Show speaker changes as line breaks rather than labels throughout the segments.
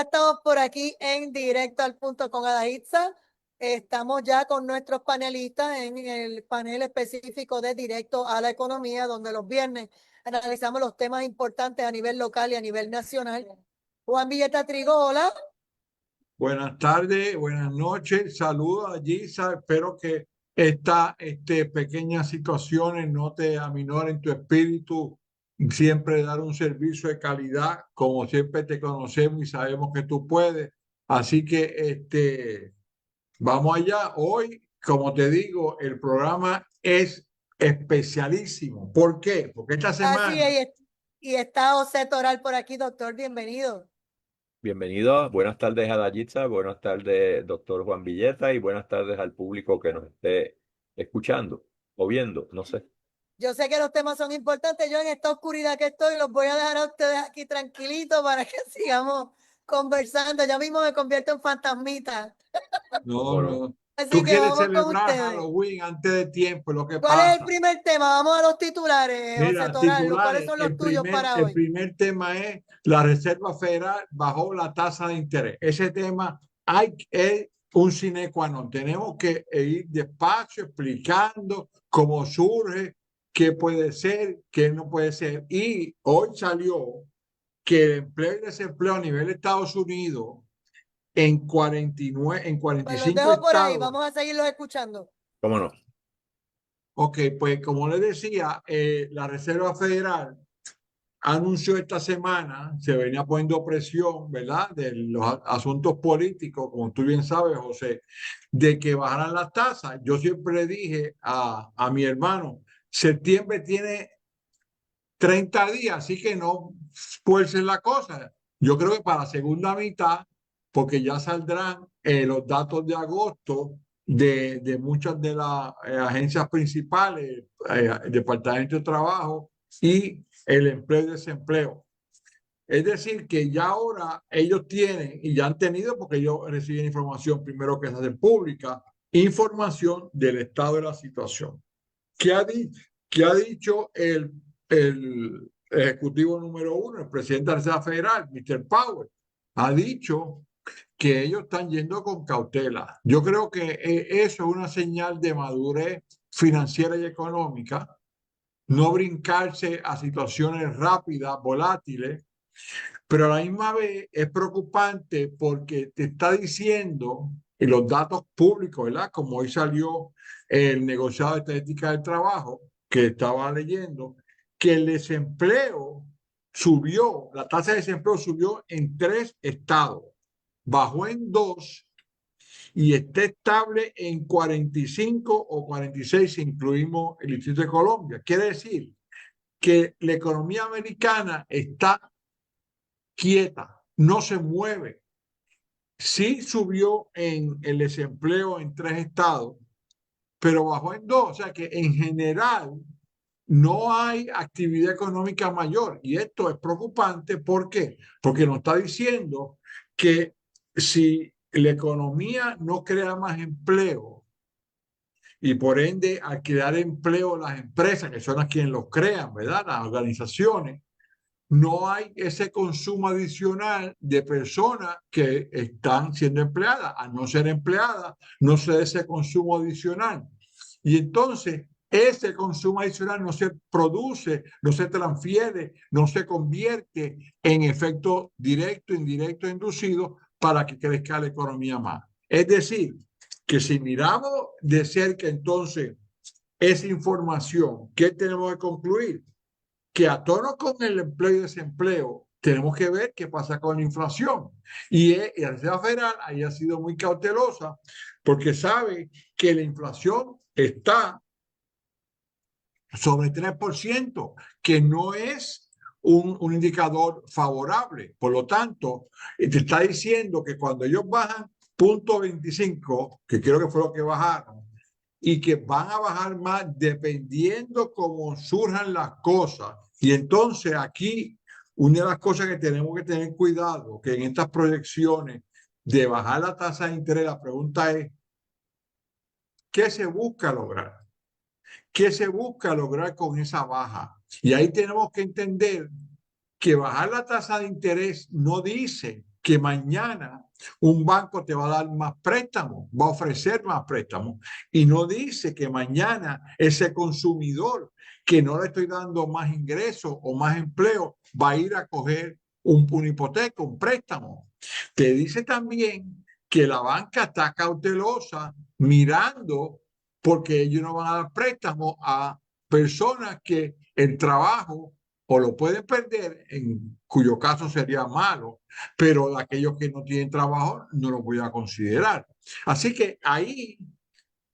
estamos por aquí en Directo al Punto con Adaitza. Estamos ya con nuestros panelistas en el panel específico de Directo a la Economía, donde los viernes analizamos los temas importantes a nivel local y a nivel nacional. Juan Villeta Trigo, hola.
Buenas tardes, buenas noches, saludos allí. Espero que esta pequeñas situaciones no te aminoren tu espíritu. Siempre dar un servicio de calidad, como siempre te conocemos y sabemos que tú puedes. Así que vamos allá. Hoy, como te digo, el programa es especialísimo. ¿Por qué? Porque esta
Así
semana
es. Y está José Toral por aquí, doctor, bienvenido.
Bienvenidos, buenas tardes a Dayitza, buenas tardes, doctor Juan Villeta, y buenas tardes al público que nos esté escuchando o viendo, no sé.
Yo sé que los temas son importantes. Yo en esta oscuridad que estoy los voy a dejar a ustedes aquí tranquilitos para que sigamos conversando. Ya mismo me convierto en fantasmita.
no,
Bueno,
no. Tú
Así que
quieres
vamos con
celebrar
ustedes.
Halloween antes de tiempo, lo que
¿Cuál es el
pasa.
primer tema? Vamos a los titulares, José
Mira,
Toral. ¿Cuáles
titulares,
son los tuyos para
el
hoy?
primer tema es la Reserva Federal bajó la tasa de interés. Ese tema es un sine qua non. Tenemos que ir despacio explicando cómo surge, qué puede ser, qué no puede ser. Y hoy salió que el empleo y desempleo a nivel de Estados Unidos en 49, en
Pues los
45
dejo por ahí.
estados.
Vamos a seguirlos escuchando.
cómo no.
Ok, pues como les decía, la Reserva Federal anunció esta semana, se venía poniendo presión, ¿verdad?, de los asuntos políticos, como tú bien sabes, José, de que bajaran las tasas. Yo siempre le dije a mi hermano, septiembre tiene 30 días, así que no fuercen la cosa. Yo creo que para la segunda mitad, porque ya saldrán los datos de agosto de muchas de las agencias principales, el Departamento de Trabajo y el empleo y desempleo. Es decir, que ya ahora ellos tienen y ya han tenido, porque ellos reciben información primero que se hace pública, información del estado de la situación. ¿Qué ha dicho el ejecutivo número uno, el presidente de la Reserva Federal, Mr. Powell? Ha dicho que ellos están yendo con cautela. Yo creo que eso es una señal de madurez financiera y económica, no brincarse a situaciones rápidas, volátiles, pero a la misma vez es preocupante porque te está diciendo, y los datos públicos, ¿verdad? Como hoy salió el negociado de estadística del trabajo, que estaba leyendo, que el desempleo subió, la tasa de desempleo subió en 3 estados, bajó en 2 y está estable en 45 o 46 si incluimos el Distrito de Colombia. Quiere decir que la economía americana está quieta, no se mueve. Sí subió en el desempleo en 3 estados, pero bajó en 2. O sea que en general no hay actividad económica mayor. Y esto es preocupante. ¿Por qué? Porque nos está diciendo que si la economía no crea más empleo y por ende al crear empleo las empresas, que son las quienes los crean, ¿verdad? Las organizaciones, no hay ese consumo adicional de personas que están siendo empleadas. Al no ser empleadas, no se da ese consumo adicional. Y entonces, ese consumo adicional no se produce, no se transfiere, no se convierte en efecto directo, indirecto, inducido para que crezca la economía más. Es decir, que si miramos de cerca entonces esa información, ¿qué tenemos que concluir? Que a tono con el empleo y desempleo, tenemos que ver qué pasa con la inflación. Y la Reserva Federal ahí ha sido muy cautelosa porque sabe que la inflación está sobre 3%, que no es un indicador favorable. Por lo tanto, te está diciendo que cuando ellos bajan 0.25, que creo que fue lo que bajaron, y que van a bajar más dependiendo cómo surjan las cosas. Y entonces aquí, una de las cosas que tenemos que tener cuidado, que en estas proyecciones de bajar la tasa de interés, la pregunta es, ¿qué se busca lograr? ¿Qué se busca lograr con esa baja? Y ahí tenemos que entender que bajar la tasa de interés no dice que mañana un banco te va a dar más préstamos, va a ofrecer más préstamos, y no dice que mañana ese consumidor que no le estoy dando más ingresos o más empleo va a ir a coger una hipoteca, un préstamo. Te dice también que la banca está cautelosa mirando porque ellos no van a dar préstamos a personas que el trabajo o lo pueden perder, en cuyo caso sería malo, pero aquellos que no tienen trabajo no lo voy a considerar. Así que ahí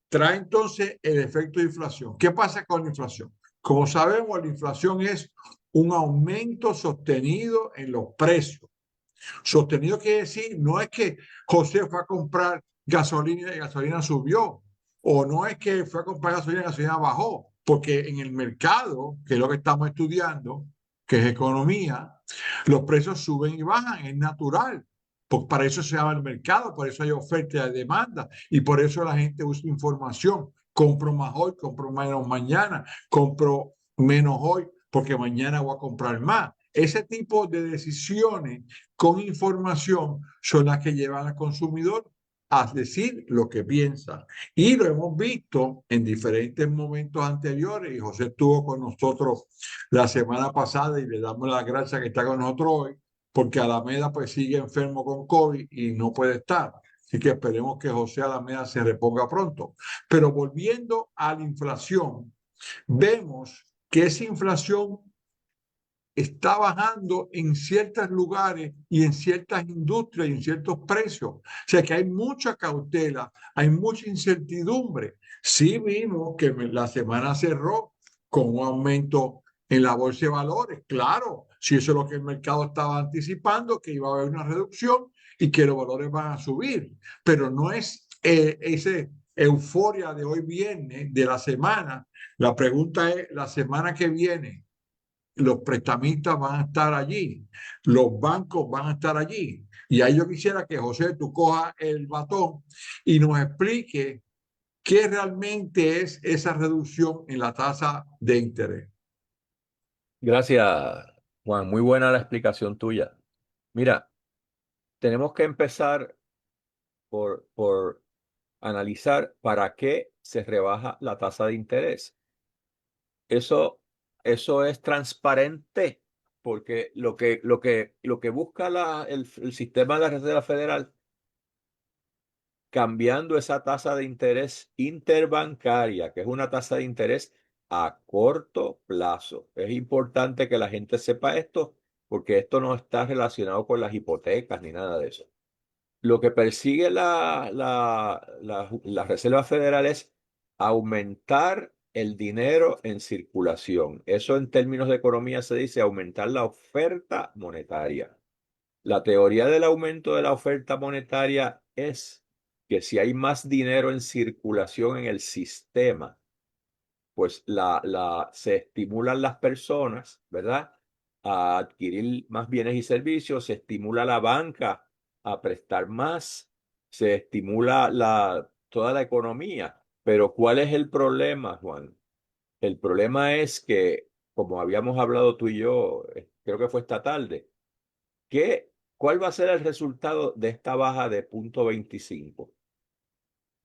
trae entonces el efecto de inflación. ¿Qué pasa con la inflación? Como sabemos, la inflación es un aumento sostenido en los precios. Sostenido quiere decir, no es que José fue a comprar gasolina y la gasolina subió, o no es que fue a comprar gasolina y la gasolina bajó, porque en el mercado, que es lo que estamos estudiando, que es economía, los precios suben y bajan, es natural. Pues para eso se llama el mercado, por eso hay oferta y demanda, y por eso la gente usa información. Compro más hoy, compro menos mañana, compro menos hoy, porque mañana voy a comprar más. Ese tipo de decisiones con información son las que llevan al consumidor a decir lo que piensa. Y lo hemos visto en diferentes momentos anteriores, y José estuvo con nosotros la semana pasada y le damos las gracias que está con nosotros hoy, porque Alameda pues sigue enfermo con COVID y no puede estar. Así que esperemos que José Alameda se reponga pronto. Pero volviendo a la inflación, vemos que esa inflación está bajando en ciertos lugares y en ciertas industrias y en ciertos precios. O sea que hay mucha cautela, hay mucha incertidumbre. Sí vimos que la semana cerró con un aumento en la bolsa de valores. Claro, si eso es lo que el mercado estaba anticipando, que iba a haber una reducción y que los valores van a subir. Pero no es esa euforia de hoy viernes, de la semana. La pregunta es, la semana que viene, los prestamistas van a estar allí, los bancos van a estar allí. Y ahí yo quisiera que José, tú cojas el batón y nos explique qué realmente es esa reducción en la tasa de interés.
Gracias, Juan. Muy buena la explicación tuya. Mira, tenemos que empezar por analizar para qué se rebaja la tasa de interés. Eso, eso es transparente, porque lo que busca el sistema de la Reserva Federal, cambiando esa tasa de interés interbancaria, que es una tasa de interés a corto plazo. Es importante que la gente sepa esto, porque esto no está relacionado con las hipotecas ni nada de eso. Lo que persigue la Reserva Federal es aumentar el dinero en circulación. Eso en términos de economía se dice aumentar la oferta monetaria. La teoría del aumento de la oferta monetaria es que si hay más dinero en circulación en el sistema, pues se estimulan las personas, ¿verdad?, a adquirir más bienes y servicios, se estimula la banca a prestar más, se estimula toda la economía. Pero ¿cuál es el problema, Juan? El problema es que, como habíamos hablado tú y yo, creo que fue esta tarde, ¿cuál va a ser el resultado de esta baja de 0,25?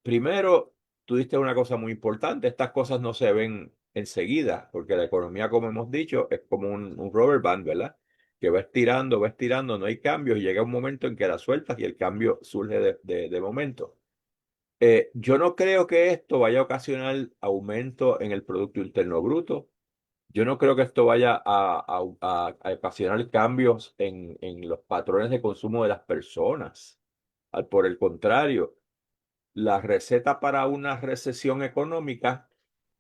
Primero, tú diste una cosa muy importante: estas cosas no se ven enseguida, porque la economía, como hemos dicho, es como un rubber band, ¿verdad? Que va estirando, no hay cambios, y llega un momento en que la sueltas y el cambio surge de momento. Yo no creo que esto vaya a ocasionar aumento en el Producto Interno Bruto. Yo no creo que esto vaya a ocasionar cambios en los patrones de consumo de las personas. Por el contrario, la receta para una recesión económica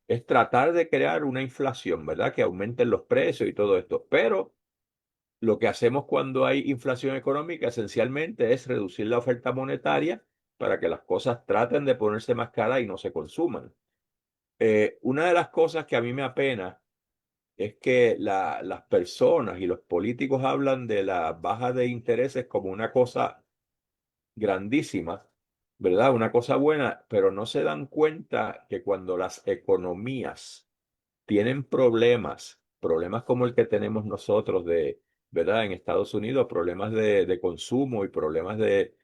es tratar de crear una inflación, ¿verdad?, que aumenten los precios y todo esto. Pero lo que hacemos cuando hay inflación económica esencialmente es reducir la oferta monetaria para que las cosas traten de ponerse más caras y no se consuman. Una de las cosas que a mí me apena es que las personas y los políticos hablan de la baja de intereses como una cosa grandísima, ¿verdad? Una cosa buena, pero no se dan cuenta que cuando las economías tienen problemas como el que tenemos nosotros ¿verdad? En Estados Unidos, problemas de consumo y problemas de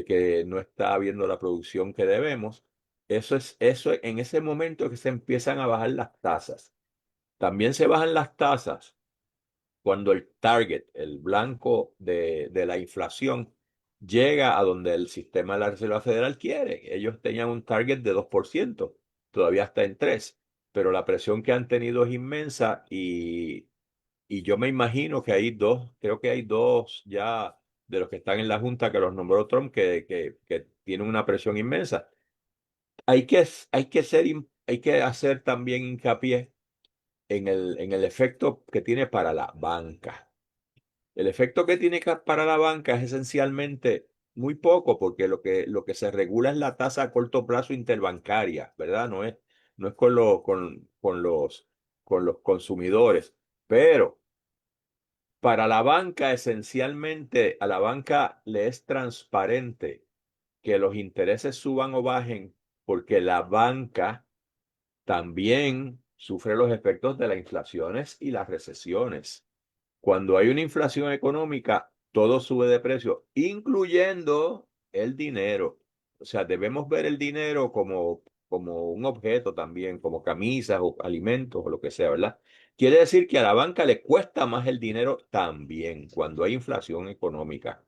que no está habiendo la producción que debemos. Eso en ese momento que se empiezan a bajar las tasas. También se bajan las tasas cuando el target, el blanco de la inflación, llega a donde el sistema de la Reserva Federal quiere. Ellos tenían un target de 2%, todavía está en 3%, pero la presión que han tenido es inmensa y yo me imagino que hay dos, creo que hay dos ya de los que están en la Junta que los nombró Trump que tienen una presión inmensa. Hay que hacer también hincapié en el efecto que tiene para la banca. El efecto que tiene para la banca es esencialmente muy poco, porque lo que se regula es la tasa a corto plazo interbancaria, ¿verdad? No es con los consumidores. Pero para la banca, esencialmente, a la banca le es transparente que los intereses suban o bajen, porque la banca también sufre los efectos de las inflaciones y las recesiones. Cuando hay una inflación económica, todo sube de precio, incluyendo el dinero. O sea, debemos ver el dinero como un objeto también, como camisas o alimentos o lo que sea, ¿verdad? Quiere decir que a la banca le cuesta más el dinero también cuando hay inflación económica.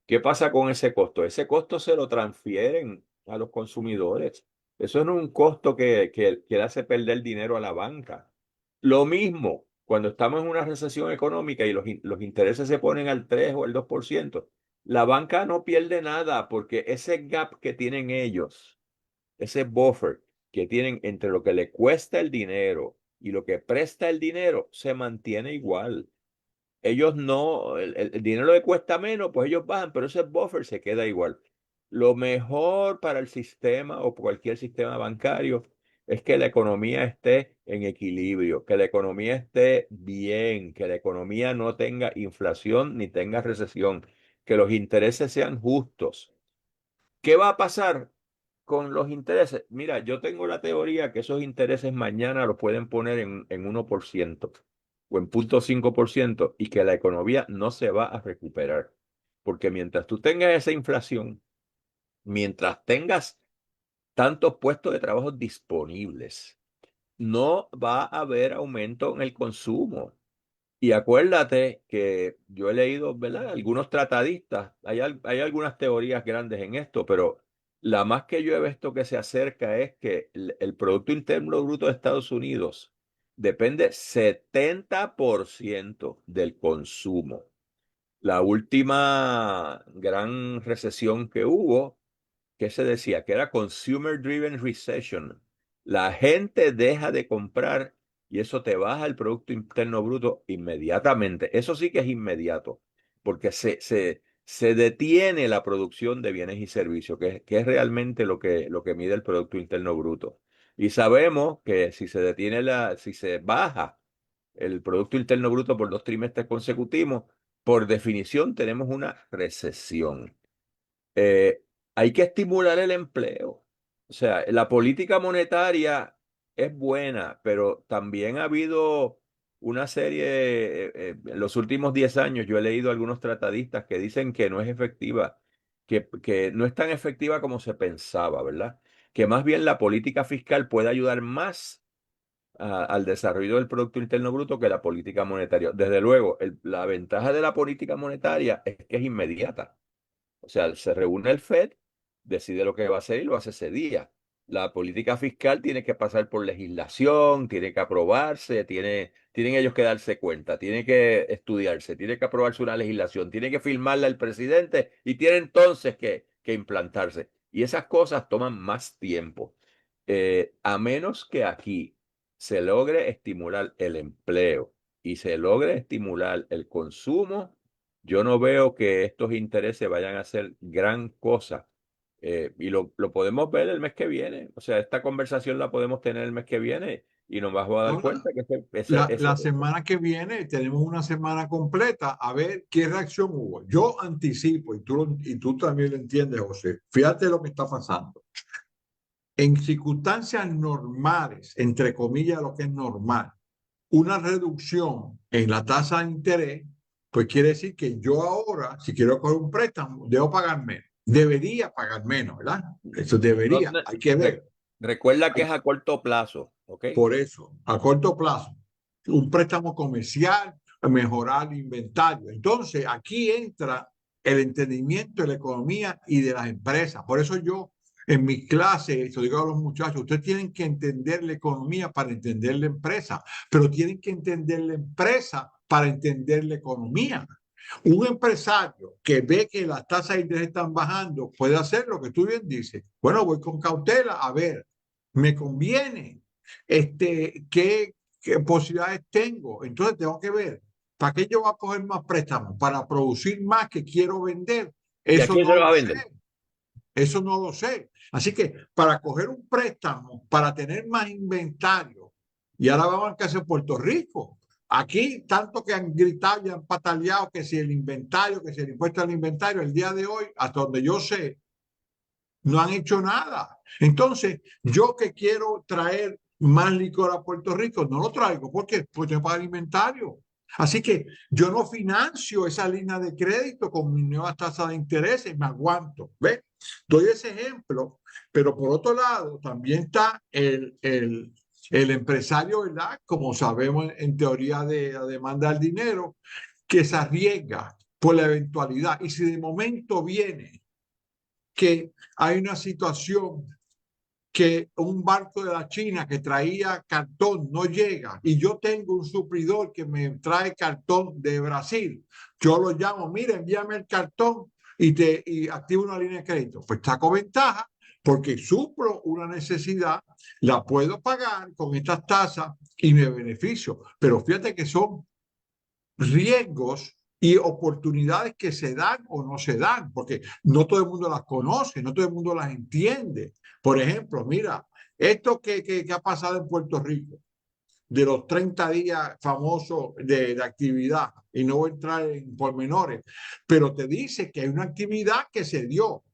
¿Qué pasa con ese costo? Ese costo se lo transfieren a los consumidores. Eso no es un costo que le hace perder dinero a la banca. Lo mismo cuando estamos en una recesión económica y los intereses se ponen al 3 o al 2%, la banca no pierde nada porque ese gap que tienen ellos, ese buffer que tienen entre lo que le cuesta el dinero y lo que presta el dinero, se mantiene igual. Ellos no, el dinero le cuesta menos, pues ellos bajan, pero ese buffer se queda igual. Lo mejor para el sistema o cualquier sistema bancario es que la economía esté en equilibrio, que la economía esté bien, que la economía no tenga inflación ni tenga recesión, que los intereses sean justos. ¿Qué va a pasar con los intereses? Mira, yo tengo la teoría que esos intereses mañana los pueden poner en 1% o en 0,5% y que la economía no se va a recuperar. Porque mientras tú tengas esa inflación, mientras tengas tantos puestos de trabajo disponibles, no va a haber aumento en el consumo. Y acuérdate que yo he leído, ¿verdad? Algunos tratadistas, hay algunas teorías grandes en esto, pero la más que yo he visto que se acerca es que el Producto Interno Bruto de Estados Unidos depende 70% del consumo. La última gran recesión que hubo, que se decía que era Consumer Driven Recession. La gente deja de comprar y eso te baja el Producto Interno Bruto inmediatamente. Eso sí que es inmediato, porque se detiene la producción de bienes y servicios, que es realmente lo que mide el Producto Interno Bruto. Y sabemos que si se baja el Producto Interno Bruto por 2 trimestres consecutivos, por definición tenemos una recesión. eh, Hay que estimular el empleo. O sea, la política monetaria es buena, pero también ha habido una serie, en los últimos 10 años, yo he leído algunos tratadistas que dicen que no es efectiva, que no es tan efectiva como se pensaba, ¿verdad? Que más bien la política fiscal puede ayudar más al desarrollo del Producto Interno Bruto que la política monetaria. Desde luego, la ventaja de la política monetaria es que es inmediata. O sea, se reúne el FED, decide lo que va a hacer y lo hace ese día. La política fiscal tiene que pasar por legislación, tiene que aprobarse, tienen ellos que darse cuenta, tiene que estudiarse, tiene que aprobarse una legislación, tiene que firmarla el presidente y tiene entonces que implantarse. Y esas cosas toman más tiempo. A menos que aquí se logre estimular el empleo y se logre estimular el consumo, yo no veo que estos intereses vayan a hacer gran cosa. Y lo podemos ver el mes que viene. O sea, esta conversación la podemos tener el mes que viene y nos vamos a dar
Ahora,
cuenta que
la semana que viene tenemos una semana completa a ver qué reacción hubo. Yo anticipo, y tú también lo entiendes, José, fíjate lo que está pasando. En circunstancias normales, entre comillas, lo que es normal, una reducción en la tasa de interés pues quiere decir que yo ahora, si quiero coger un préstamo, debo pagar menos. Debería pagar menos, ¿verdad? Eso debería,
No,
hay que ver.
recuerda que es a corto plazo, ¿ok?
Por eso, a corto plazo, un préstamo comercial, mejorar el inventario. Entonces, aquí entra el entendimiento de la economía y de las empresas. Por eso yo, en mis clases, yo digo a los muchachos, ustedes tienen que entender la economía para entender la empresa, pero tienen que entender la empresa para entender la economía. Un empresario que ve que las tasas de interés están bajando puede hacer lo que tú bien dices. Bueno, voy con cautela, a ver, me conviene, qué posibilidades tengo. Entonces tengo que ver, ¿para qué yo voy a coger más préstamos? Para producir más que quiero vender.
¿Y a
Eso
quién se
no
lo va a
lo
vender?
sé. Eso no lo sé. Así que para coger un préstamo, para tener más inventario, y ahora vamos al caso de Puerto Rico. Aquí, tanto que han gritado y han pataleado que si el inventario, que si el impuesto al inventario, el día de hoy, hasta donde yo sé, no han hecho nada. Entonces, yo que quiero traer más licor a Puerto Rico, no lo traigo. ¿Por qué? Porque tengo que pagar inventario. Así que yo no financio esa línea de crédito con mis nuevas tasas de interés y me aguanto. ¿Ves? Doy ese ejemplo, pero por otro lado también está el empresario, ¿verdad? Como sabemos en teoría de la demanda del dinero, que se arriesga por la eventualidad. Y si de momento viene que hay una situación que un barco de la China que traía cartón no llega y yo tengo un suplidor que me trae cartón de Brasil, yo lo llamo, mira, envíame el cartón y activo una línea de crédito. Pues saco ventaja porque suplo una necesidad, la puedo pagar con estas tasas y me beneficio. Pero fíjate que son riesgos y oportunidades que se dan o no se dan, porque no todo el mundo las conoce, no todo el mundo las entiende. Por ejemplo, mira, esto que ha pasado en Puerto Rico, de los 30 días famosos de actividad, y no voy a entrar en pormenores, pero te dice que hay una actividad que se dio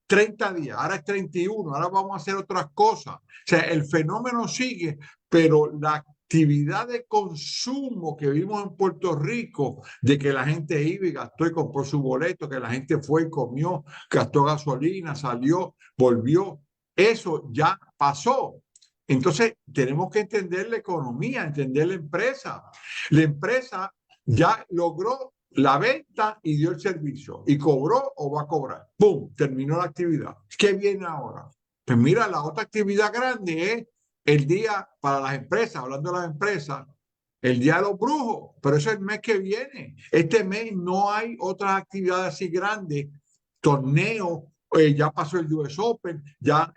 30 días, ahora es 31, ahora vamos a hacer otras cosas. O sea, el fenómeno sigue, pero la actividad de consumo que vimos en Puerto Rico, de que la gente iba y gastó y compró su boleto, que la gente fue y comió, gastó gasolina, salió, volvió, eso ya pasó. Entonces, tenemos que entender la economía, entender la empresa. La empresa ya logró la venta y dio el servicio y cobró o va a cobrar. ¡Pum! Terminó la actividad. ¿Qué viene ahora? Pues mira, la otra actividad grande es el día para las empresas, hablando de las empresas, el Día de los Brujos, pero eso es el mes que viene. Este mes no hay otras actividades así grandes, torneos, ya pasó el US Open, ya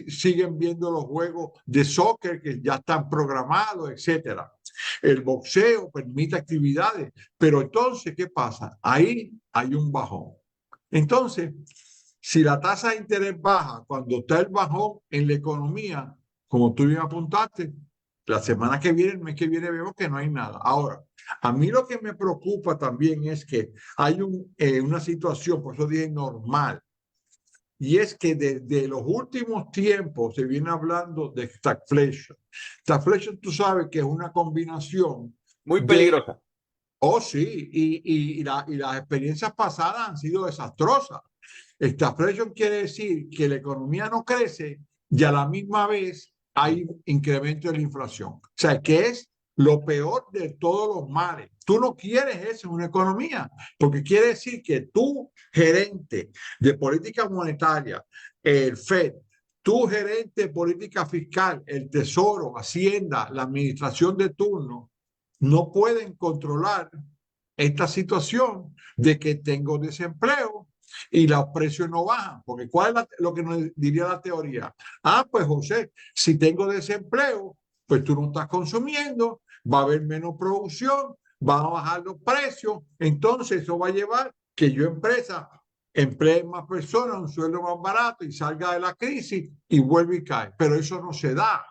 siguen viendo los juegos de soccer que ya están programados, etcétera. El boxeo permite actividades, pero entonces, ¿qué pasa? Ahí hay un bajón. Entonces, si la tasa de interés baja, cuando está el bajón en la economía, como tú bien apuntaste, la semana que viene, el mes que viene, vemos que no hay nada. Ahora, a mí lo que me preocupa también es que hay una situación, por eso dije normal, y es que desde los últimos tiempos se viene hablando de stagflation. Stagflation, tú sabes que es una combinación
Muy
de...
peligrosa.
Oh, sí, y las experiencias pasadas han sido desastrosas. Stagflation quiere decir que la economía no crece y a la misma vez hay incremento de la inflación. O sea, que es lo peor de todos los males. Tú no quieres eso en una economía, porque quiere decir que tú, gerente de política monetaria, el FED, tu gerente de política fiscal, el Tesoro, Hacienda, la administración de turno, no pueden controlar esta situación de que tengo desempleo y los precios no bajan. Porque ¿cuál es lo que nos diría la teoría? Ah, pues José, si tengo desempleo, pues tú no estás consumiendo, va a haber menos producción, van a bajar los precios, entonces eso va a llevar que yo empresa emplee más personas, un sueldo más barato y salga de la crisis y vuelve y cae. Pero eso no se da,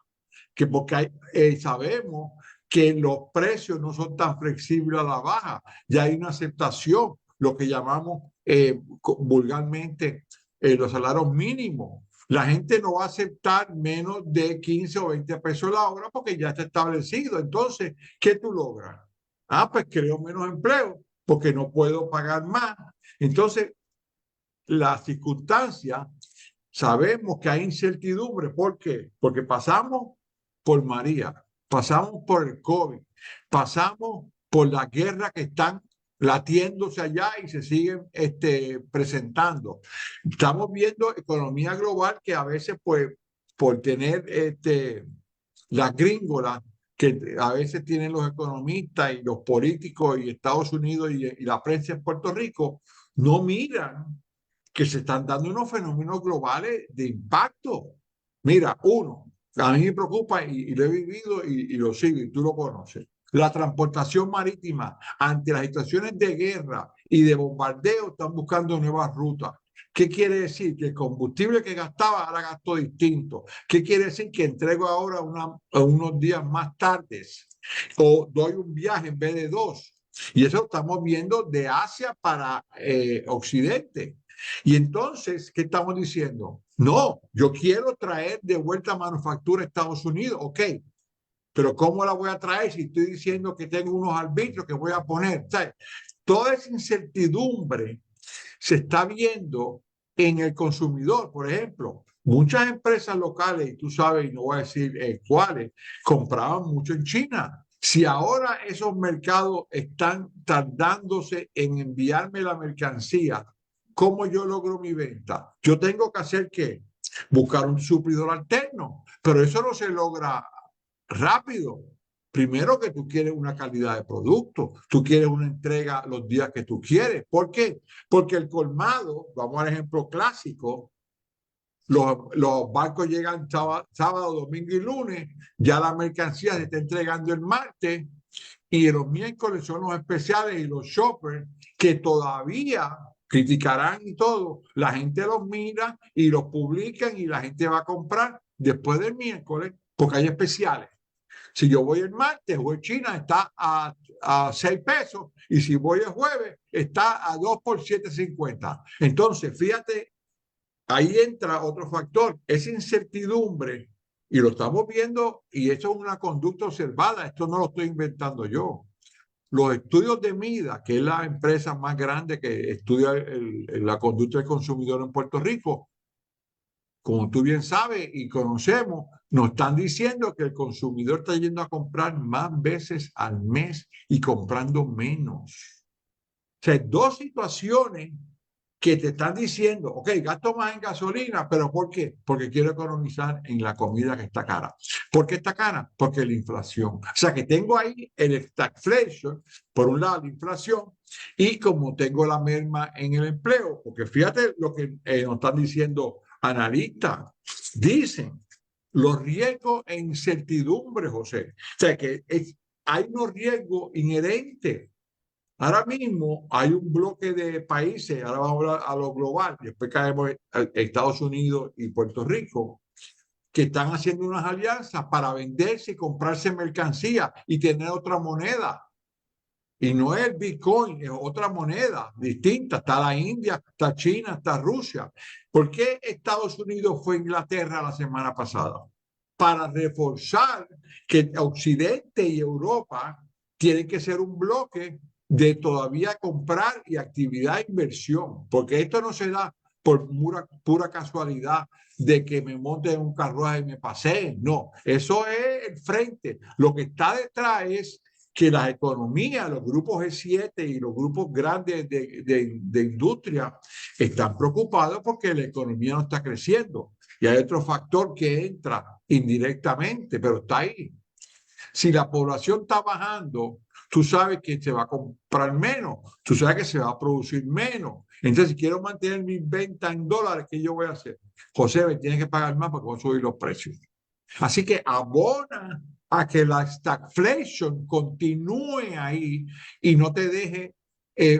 que porque sabemos que los precios no son tan flexibles a la baja, ya hay una aceptación, lo que llamamos vulgarmente los salarios mínimos. La gente no va a aceptar menos de 15 o 20 pesos la hora porque ya está establecido. Entonces, ¿qué tú logras? Ah, pues creo menos empleo, porque no puedo pagar más. Entonces, las circunstancias, sabemos que hay incertidumbre. ¿Por qué? Porque pasamos por María, pasamos por el COVID, pasamos por la guerra que están latiéndose allá y se siguen presentando. Estamos viendo economía global que a veces, pues, por tener las gringolas que a veces tienen los economistas y los políticos y Estados Unidos y la prensa en Puerto Rico, no miran que se están dando unos fenómenos globales de impacto. Mira, uno, a mí me preocupa y lo he vivido y lo sigo y tú lo conoces. La transportación marítima ante las situaciones de guerra y de bombardeo están buscando nuevas rutas. ¿Qué quiere decir? Que el combustible que gastaba ahora gasto distinto. ¿Qué quiere decir? Que entrego ahora unos días más tardes o doy un viaje en vez de dos. Y eso lo estamos viendo de Asia para Occidente. Y entonces, ¿qué estamos diciendo? No, yo quiero traer de vuelta manufactura a Estados Unidos, ok, pero ¿cómo la voy a traer si estoy diciendo que tengo unos arbitrios que voy a poner? ¿Sabes? Toda esa incertidumbre se está viendo en el consumidor. Por ejemplo, muchas empresas locales, y tú sabes, y no voy a decir cuáles, compraban mucho en China. Si ahora esos mercados están tardándose en enviarme la mercancía, ¿cómo yo logro mi venta? Yo tengo que hacer ¿qué? Buscar un suplidor alterno, pero eso no se logra rápido. Primero que tú quieres una calidad de producto, tú quieres una entrega los días que tú quieres. ¿Por qué? Porque el colmado, vamos al ejemplo clásico, los barcos llegan sábado, domingo y lunes, ya la mercancía se está entregando el martes y los miércoles son los especiales y los shoppers que todavía criticarán y todo. La gente los mira y los publican y la gente va a comprar después del miércoles porque hay especiales. Si yo voy el martes, juez China está a 6 pesos y si voy el jueves está a 2 por 7.50. Entonces, fíjate, ahí entra otro factor, esa incertidumbre, y lo estamos viendo, y eso es una conducta observada, esto no lo estoy inventando yo. Los estudios de MIDA, que es la empresa más grande que estudia la conducta del consumidor en Puerto Rico, como tú bien sabes y conocemos, nos están diciendo que el consumidor está yendo a comprar más veces al mes y comprando menos. O sea, dos situaciones que te están diciendo, ok, gasto más en gasolina, pero ¿por qué? Porque quiero economizar en la comida que está cara. ¿Por qué está cara? Porque la inflación. O sea, que tengo ahí el stagflation, por un lado la inflación, y como tengo la merma en el empleo, porque fíjate lo que nos están diciendo analistas, dicen los riesgos e incertidumbre, José. O sea, que hay unos riesgos inherentes. Ahora mismo hay un bloque de países, ahora vamos a hablar a lo global, después caemos en Estados Unidos y Puerto Rico, que están haciendo unas alianzas para venderse y comprarse mercancía y tener otra moneda. Y no es el Bitcoin, es otra moneda distinta. Está la India, está China, está Rusia. ¿Por qué Estados Unidos fue a Inglaterra la semana pasada? Para reforzar que Occidente y Europa tienen que ser un bloque de todavía comprar y actividad e inversión, porque esto no se da por pura casualidad de que me monte en un carruaje y me pasee. No, eso es el frente. Lo que está detrás es que las economías, los grupos G7 y los grupos grandes de industria están preocupados porque la economía no está creciendo. Y hay otro factor que entra indirectamente, pero está ahí. Si la población está bajando, tú sabes que se va a comprar menos, tú sabes que se va a producir menos. Entonces, si quiero mantener mis ventas en dólares, ¿qué yo voy a hacer? José, me tienes que pagar más porque voy a subir los precios. Así que abona a que la stagflation continúe ahí y no te deje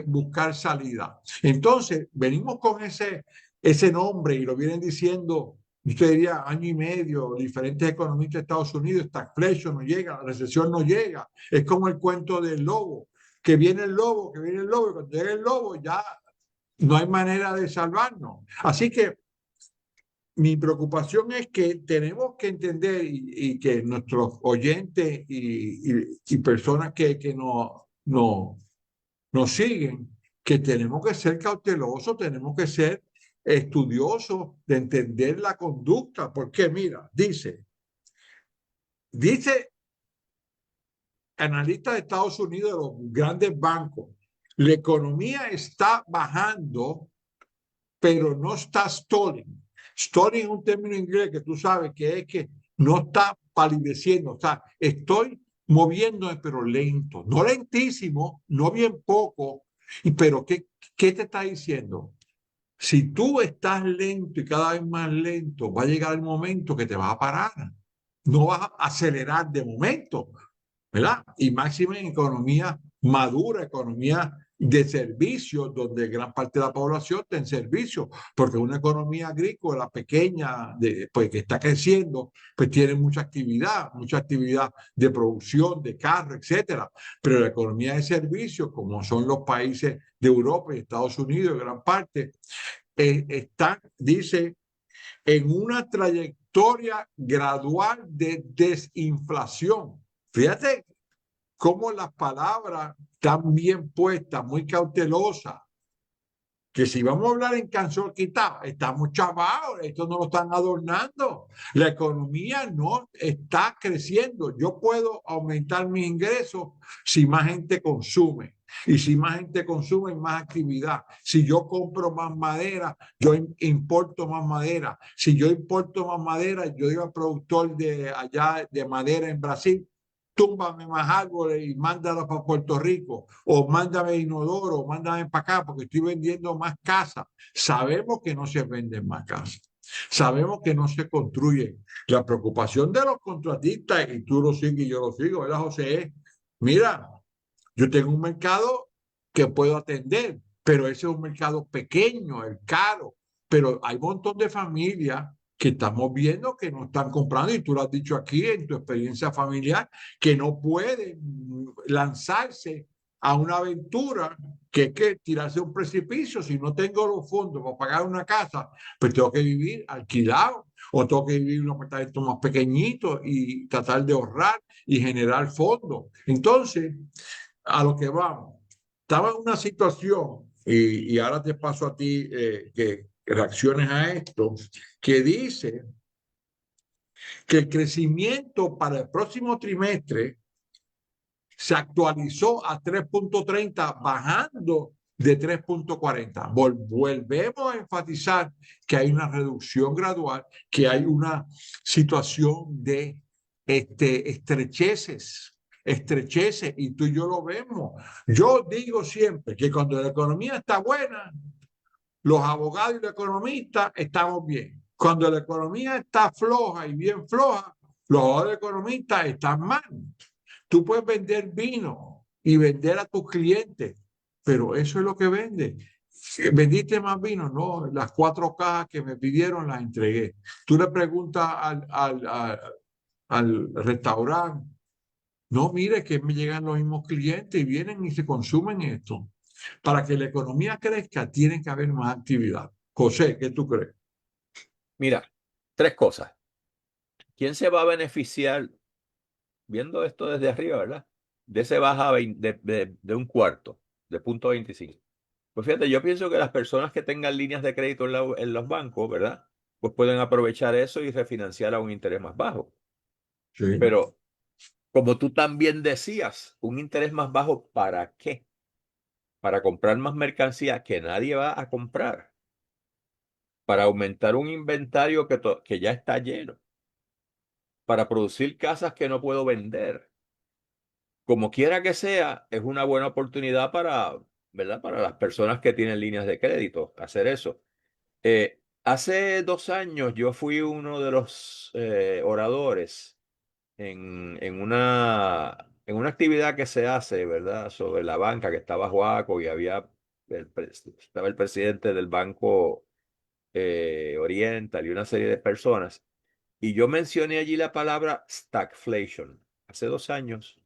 buscar salida. Entonces, venimos con ese nombre y lo vienen diciendo, usted diría, año y medio, diferentes economistas de Estados Unidos, stagflation no llega, la recesión no llega. Es como el cuento del lobo, que viene el lobo, que viene el lobo, y cuando llega el lobo ya no hay manera de salvarnos. Así que mi preocupación es que tenemos que entender y que nuestros oyentes y personas que nos nos siguen, que tenemos que ser cautelosos, tenemos que ser estudiosos de entender la conducta, porque mira, dice analistas de Estados Unidos, de los grandes bancos, la economía está bajando, pero no está stalling. Stalling es un término inglés que tú sabes que es que no está palideciendo, o sea, estoy moviéndome, pero lento, no lentísimo, no bien poco, pero ¿qué te está diciendo? Si tú estás lento y cada vez más lento, va a llegar el momento que te vas a parar. No vas a acelerar de momento, ¿verdad? Y máxima en economía madura, economía de servicios, donde gran parte de la población está en servicio, porque una economía agrícola pequeña, pues que está creciendo, pues tiene mucha actividad de producción, de carro, etcétera. Pero la economía de servicios, como son los países de Europa y Estados Unidos, gran parte, están, dice, en una trayectoria gradual de desinflación. Fíjate cómo las palabras están bien puestas, muy cautelosas, que si vamos a hablar en canción quitada, estamos chavados, esto no lo están adornando. La economía no está creciendo. Yo puedo aumentar mis ingresos si más gente consume. Y si más gente consume, más actividad. Si yo compro más madera, yo importo más madera. Si yo importo más madera, yo digo al productor de allá de madera en Brasil, túmbame más árboles y mándalo para Puerto Rico, o mándame inodoro, o mándame para acá, porque estoy vendiendo más casas. Sabemos que no se venden más casas. Sabemos que no se construyen. La preocupación de los contratistas, y tú lo sigues y yo lo sigo, ¿verdad, José? Mira, yo tengo un mercado que puedo atender, pero ese es un mercado pequeño, el caro. Pero hay un montón de familias que estamos viendo que no están comprando, y tú lo has dicho aquí en tu experiencia familiar, que no pueden lanzarse a una aventura que es que tirarse a un precipicio. Si no tengo los fondos para pagar una casa, pues tengo que vivir alquilado o tengo que vivir en un apartamento más pequeñito y tratar de ahorrar y generar fondos. Entonces, a lo que vamos. Estaba en una situación, y ahora te paso a ti que reacciones a esto, que dice que el crecimiento para el próximo trimestre se actualizó a 3.30, bajando de 3.40. Volvemos a enfatizar que hay una reducción gradual, que hay una situación de estrecheces, y tú y yo lo vemos. Yo digo siempre que cuando la economía está buena, los abogados y los economistas estamos bien. Cuando la economía está floja y bien floja, los abogados y economistas están mal. Tú puedes vender vino y vender a tus clientes, pero eso es lo que vende. ¿Vendiste más vino? No, las 4 cajas que me pidieron las entregué. Tú le preguntas al restaurante, no, mire que me llegan los mismos clientes y vienen y se consumen esto. Para que la economía crezca, tiene que haber más actividad. José, ¿qué tú crees?
Mira, tres cosas. ¿Quién se va a beneficiar viendo esto desde arriba, verdad? De ese baja de un cuarto, de 0.25. Pues fíjate, yo pienso que las personas que tengan líneas de crédito en los bancos, ¿verdad? Pues pueden aprovechar eso y refinanciar a un interés más bajo.
Sí.
Pero como tú también decías, un interés más bajo, ¿para qué? Para comprar más mercancía que nadie va a comprar, para aumentar un inventario que ya está lleno, para producir casas que no puedo vender. Como quiera que sea, es una buena oportunidad para, ¿verdad? Para las personas que tienen líneas de crédito hacer eso. Hace 2 años yo fui uno de los oradores en una actividad que se hace, ¿verdad? Sobre la banca, que estaba Joaco y estaba el presidente del Banco Oriental y una serie de personas. Y yo mencioné allí la palabra stagflation hace 2 años,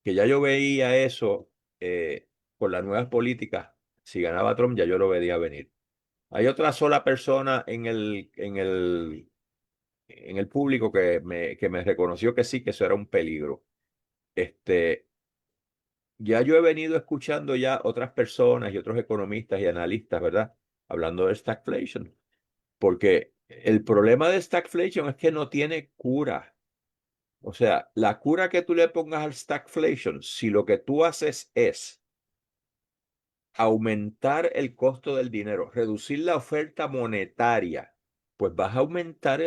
que ya yo veía eso por las nuevas políticas. Si ganaba Trump, ya yo lo veía venir. Hay otra sola persona en el público que me reconoció que sí, que eso era un peligro. Este, ya yo he venido escuchando ya otras personas y otros economistas y analistas, ¿verdad? Hablando de stagflation, porque el problema de stagflation es que no tiene cura. O sea, la cura que tú le pongas al stagflation, si lo que tú haces es aumentar el costo del dinero, reducir la oferta monetaria, pues vas a aumentar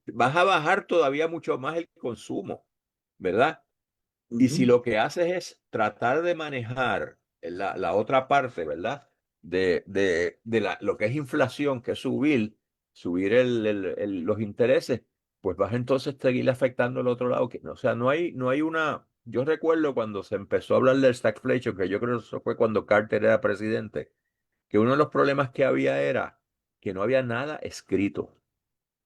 vas a bajar todavía mucho más el consumo, ¿verdad? Y si lo que haces es tratar de manejar la otra parte, ¿verdad? Lo que es inflación, que es subir los intereses, pues vas entonces a seguir afectando el otro lado. O sea, no hay una. Yo recuerdo cuando se empezó a hablar del stagflation, que yo creo que eso fue cuando Carter era presidente, que uno de los problemas que había era que no había nada escrito.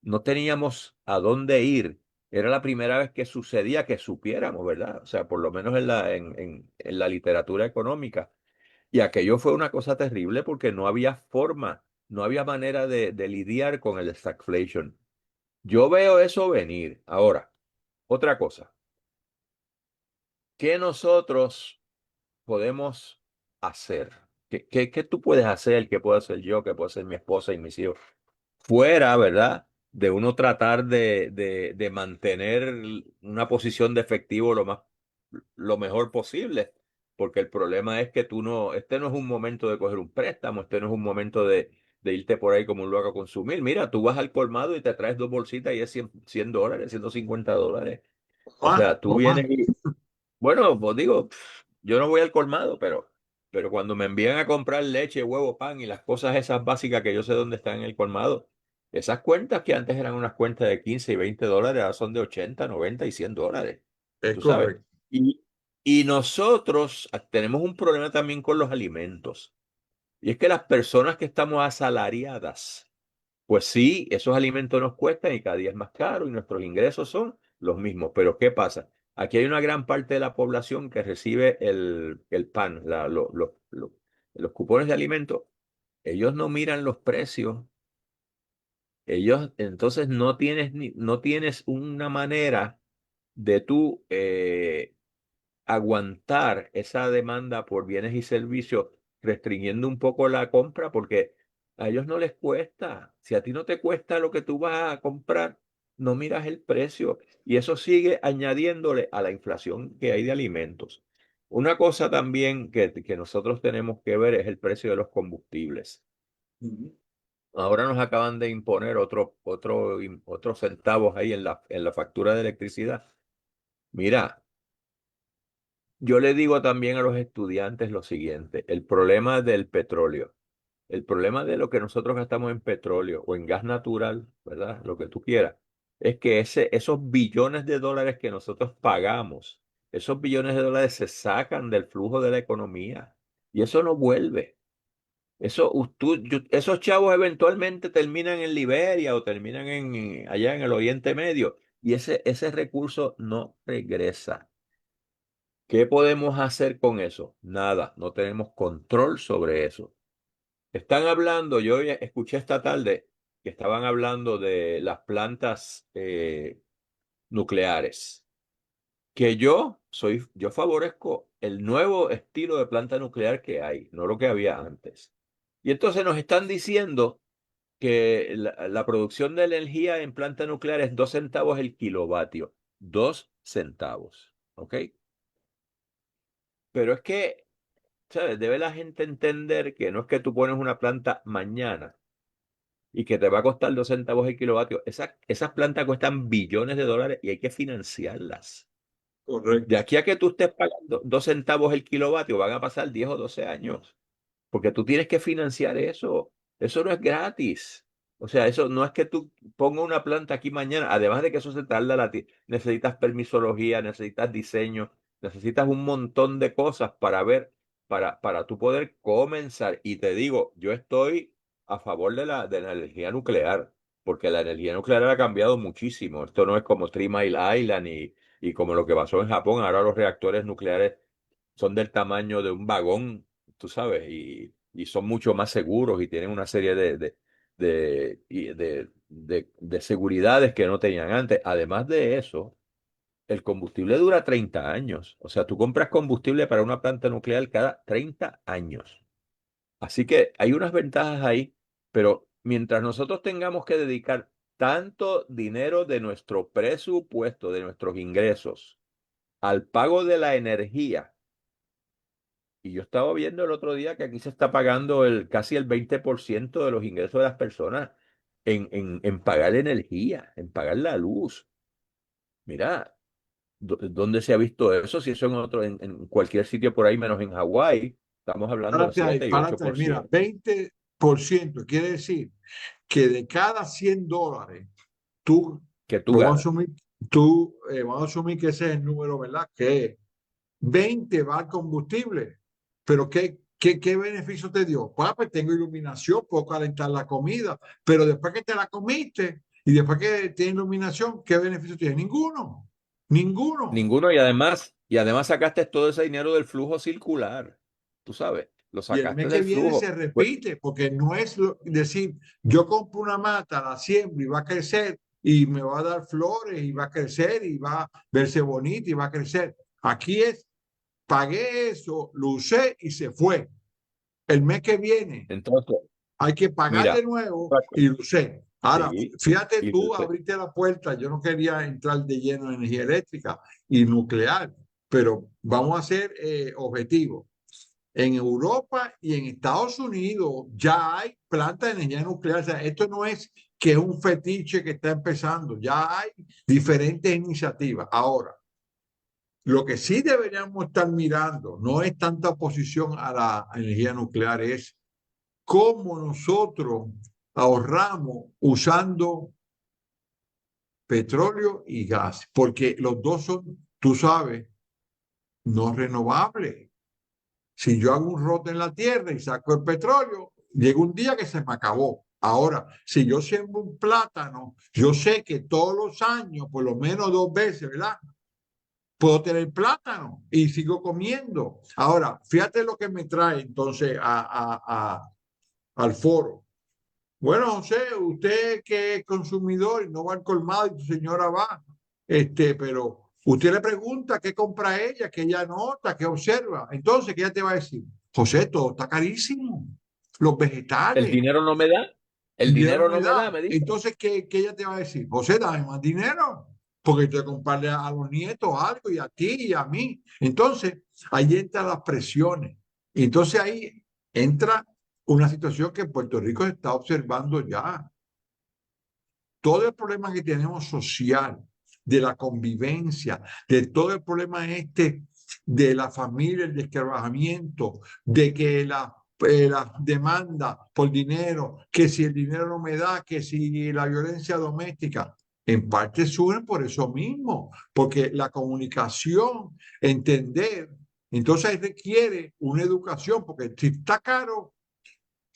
No teníamos a dónde ir. Era la primera vez que sucedía que supiéramos, ¿verdad? O sea, por lo menos en la literatura económica. Y aquello fue una cosa terrible porque no había forma, no había manera de lidiar con el stagflation. Yo veo eso venir. Ahora, otra cosa, ¿qué nosotros podemos hacer? ¿Qué tú puedes hacer? ¿Qué puedo hacer yo? ¿Qué puedo hacer mi esposa y mis hijos? Fuera, ¿verdad? De uno tratar de mantener una posición de efectivo lo mejor posible, porque el problema es que este no es un momento de coger un préstamo, este no es un momento de irte por ahí como un loco a consumir. Mira, tú vas al colmado y te traes dos bolsitas y es $100, $150. O
Más,
sea, tú
o más.
vienes y, bueno, pues digo, yo no voy al colmado, pero cuando me envían a comprar leche, huevo, pan y las cosas esas básicas que yo sé dónde están en el colmado, esas cuentas que antes eran unas cuentas de 15 y $20, ahora son de 80, 90 y $100.
Es
Tú sabes.
correcto.
Y, y nosotros tenemos un problema también con los alimentos. Y es que las personas que estamos asalariadas, pues sí, esos alimentos nos cuestan y cada día es más caro y nuestros ingresos son los mismos. Pero ¿qué pasa? Aquí hay una gran parte de la población que recibe el PAN, los cupones de alimentos. Ellos no miran los precios. Ellos, entonces no tienes una manera de tú aguantar esa demanda por bienes y servicios, restringiendo un poco la compra, porque a ellos no les cuesta. Si a ti no te cuesta lo que tú vas a comprar, no miras el precio. Y eso sigue añadiéndole a la inflación que hay de alimentos. Una cosa también que nosotros tenemos que ver es el precio de los combustibles. Ahora nos acaban de imponer otros centavos ahí en la factura de electricidad. Mira, yo le digo también a los estudiantes lo siguiente, el problema del petróleo, el problema de lo que nosotros gastamos en petróleo o en gas natural, ¿verdad? Lo que tú quieras, es que esos billones de dólares que nosotros pagamos, esos billones de dólares se sacan del flujo de la economía y eso no vuelve. Esos chavos eventualmente terminan en Liberia o terminan allá en el Oriente Medio y ese recurso no regresa. ¿Qué podemos hacer con eso? Nada, no tenemos control sobre eso. Están hablando, yo escuché esta tarde que estaban hablando de las plantas nucleares, que yo favorezco el nuevo estilo de planta nuclear que hay, no lo que había antes. Y entonces nos están diciendo que la producción de energía en planta nuclear es 2 centavos el kilovatio, 2 centavos, ¿ok? Pero es que ¿sabes? Debe la gente entender que no es que tú pones una planta mañana y que te va a costar 2 centavos el kilovatio. Esas plantas cuestan billones de dólares y hay que financiarlas. De
Correcto.
aquí a que tú estés pagando 2 centavos el kilovatio, van a pasar 10 o 12 años, porque tú tienes que financiar eso. Eso no es gratis. O sea, eso no es que tú pongas una planta aquí mañana, además de que eso se tarda, necesitas permisología, necesitas diseño, necesitas un montón de cosas para tú poder comenzar. Y te digo, yo estoy a favor de la energía nuclear, porque la energía nuclear ha cambiado muchísimo. Esto no es como Three Mile Island y como lo que pasó en Japón. Ahora los reactores nucleares son del tamaño de un vagón, tú sabes, y son mucho más seguros y tienen una serie de seguridades que no tenían antes. Además de eso, el combustible dura 30 años. O sea, tú compras combustible para una planta nuclear cada 30 años. Así que hay unas ventajas ahí, pero mientras nosotros tengamos que dedicar tanto dinero de nuestro presupuesto, de nuestros ingresos, al pago de la energía, y yo estaba viendo el otro día que aquí se está pagando casi el 20% de los ingresos de las personas en pagar energía, en pagar la luz. Mira, ¿dónde se ha visto eso? Si eso en cualquier sitio por ahí, menos en Hawái, estamos hablando de
Párate ahí. Mira,
7 y 8%.
20% quiere decir que de cada $100, tú,
Que tú
vamos a
ganas.
asumir, vamos a asumir que ese es el número, ¿verdad? Que 20 va al combustible. Pero ¿qué beneficio te dio? Pues tengo iluminación, puedo calentar la comida, pero después que te la comiste y después que tienes iluminación, ¿qué beneficio tiene? Ninguno. Ninguno.
Ninguno, y además sacaste todo ese dinero del flujo circular. Tú sabes, lo
Y el mes
sacaste
que
del
viene se
flujo. Pues,
repite, porque no es decir, yo compro una mata, la siembro y va a crecer y me va a dar flores y va a crecer y va a verse bonita y va a crecer. Aquí es, pagué eso, lo usé y se fue. El mes que viene
entonces,
hay que pagar de
mira,
nuevo y lo usé. Ahora,
sí,
fíjate
y
tú, abriste la puerta. Yo no quería entrar de lleno en energía eléctrica y nuclear, pero vamos a ser objetivos. En Europa y en Estados Unidos ya hay plantas de energía nuclear. O sea, esto no es que es un fetiche que está empezando, ya hay diferentes iniciativas. Ahora, lo que sí deberíamos estar mirando no es tanta oposición a la energía nuclear, es cómo nosotros ahorramos usando petróleo y gas, porque los dos son, tú sabes, no renovables. Si yo hago un roto en la tierra y saco el petróleo, llega un día que se me acabó. Ahora, si yo siembro un plátano, yo sé que todos los años, por lo menos 2 veces, ¿verdad? Puedo tener plátano y sigo comiendo. Ahora, fíjate lo que me trae entonces al foro. Bueno, José, usted que es consumidor y no va al colmado y tu señora va, pero usted le pregunta qué compra ella, qué ella nota, qué observa. Entonces, ¿qué ella te va a decir? José, todo está carísimo. Los
el
vegetales,
dinero no me da, el
el dinero no
dinero
me
no me da,
da.
me dice.
Entonces, ¿qué ella te va a decir? José, dame más dinero, porque te comprarle a los nietos algo y a ti y a mí. Entonces, ahí entran las presiones. Y entonces ahí entra una situación que en Puerto Rico se está observando ya. Todo el problema que tenemos social, de la convivencia, de todo el problema de la familia, el desquebrajamiento, de que la demanda por dinero, que si el dinero no me da, que si la violencia doméstica, en parte surgen por eso mismo, porque la comunicación, entender, entonces requiere una educación, porque si está caro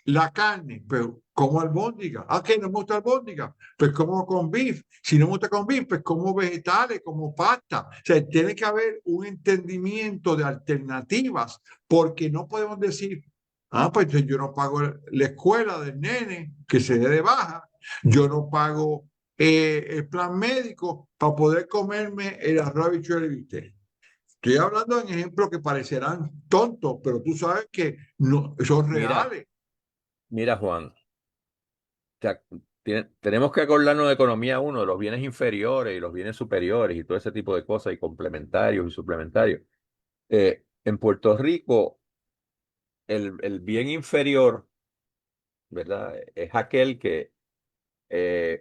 la carne, pero como albóndiga. Ah, que no me gusta albóndiga, pues como con beef. Si no me gusta con beef, pues como vegetales, como pasta. O sea, tiene que haber un entendimiento de alternativas, porque no podemos decir, pues yo no pago la escuela del nene que se dé de baja, yo no pago el plan médico para poder comerme el arroz, habichuela y bistec. Estoy hablando en ejemplos que parecerán tontos, pero tú sabes que no, son
Mira,
reales.
mira, Juan, sea, tenemos que acordarnos de economía uno, de los bienes inferiores y los bienes superiores y todo ese tipo de cosas y complementarios y suplementarios. En Puerto Rico, el bien inferior, ¿verdad? Es aquel que